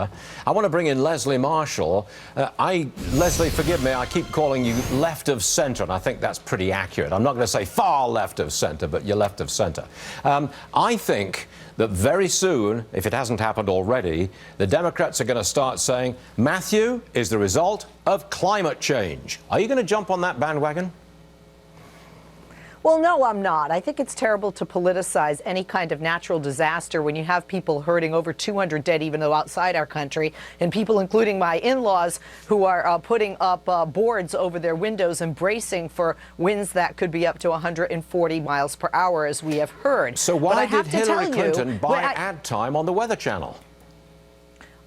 I want to bring in Leslie Marshall. Leslie, forgive me, I keep calling you left of centre, and I think that's pretty accurate. I'm not going to say far left of centre, but you're left of centre. I think that very soon, if it hasn't happened already, the Democrats are going to start saying Matthew is the result of climate change. Are you going to jump on that bandwagon? Well, no, I'm not. I think it's terrible to politicize any kind of natural disaster when you have people hurting, over 200 dead, even though outside our country, and people, including my in-laws, who are putting up boards over their windows and bracing for winds that could be up to 140 miles per hour, as we have heard. So why did Hillary Clinton buy ad time on the Weather Channel?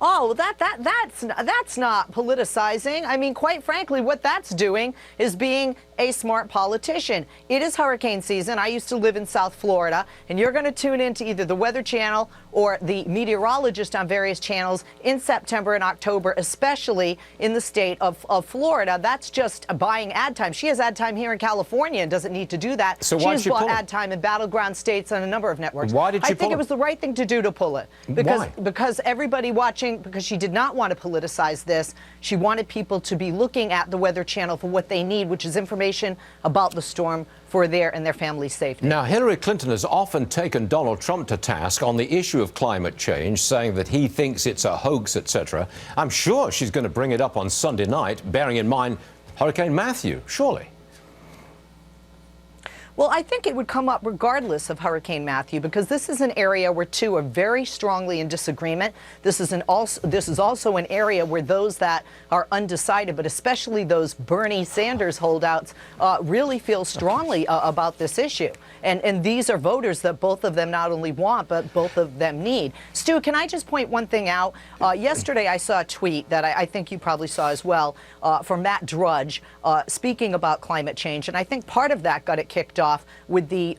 Oh, that's not politicizing. I mean, quite frankly, what that's doing is being a smart politician. It is hurricane season. I used to live in South Florida, and you're going to tune into either the Weather Channel or the meteorologist on various channels in September and October, especially in the state of Florida. That's just buying ad time. She has ad time here in California and doesn't need to do that. So why She's bought ad time in battleground states on a number of networks. Why did she I think it was the right thing to do to pull it. Because everybody watching, because she did not want to politicize this. She wanted people to be looking at the Weather Channel for what they need, which is information about the storm for their and their family's safety. Now, Hillary Clinton has often taken Donald Trump to task on the issue of climate change, saying that he thinks it's a hoax, etc. I'm sure she's going to bring it up on Sunday night, bearing in mind Hurricane Matthew, surely. Well, I think it would come up regardless of Hurricane Matthew, because this is an area where two are very strongly in disagreement. This is also an area where those that are undecided, but especially those Bernie Sanders holdouts, really feel strongly about this issue. And these are voters that both of them not only want, but both of them need. Stu, can I just point one thing out? Yesterday, I saw a tweet that I think you probably saw as well, from Matt Drudge, speaking about climate change. And I think part of that got it kicked off with the,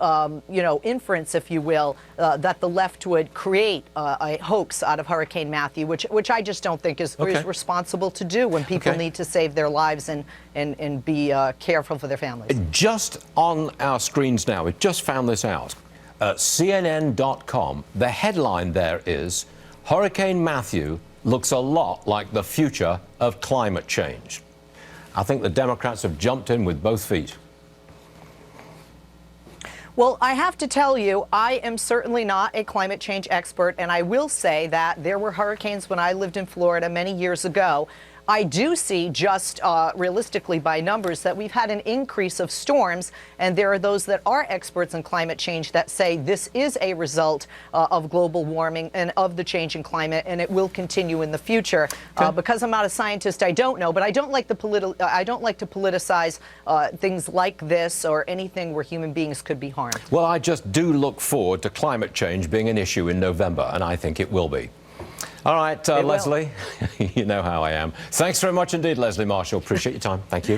inference, if you will, that the left would create a hoax out of Hurricane Matthew, which I just don't think is responsible to do when people need to save their lives and be careful for their families. Just on our screens now, we've just found this out. CNN.com, the headline there is, Hurricane Matthew looks a lot like the future of climate change. I think the Democrats have jumped in with both feet. Well, I have to tell you, I am certainly not a climate change expert, and I will say that there were hurricanes when I lived in Florida many years ago. I do see, just realistically by numbers, that we've had an increase of storms, and there are those that are experts in climate change that say this is a result of global warming and of the change in climate, and it will continue in the future. Because I'm not a scientist, I don't know, but I don't like to politicize things like this or anything where human beings could be harmed. Well, I just do look forward to climate change being an issue in November, and I think it will be. All right, Leslie, you know how I am. Thanks very much indeed, Leslie Marshall. Appreciate your time. Thank you.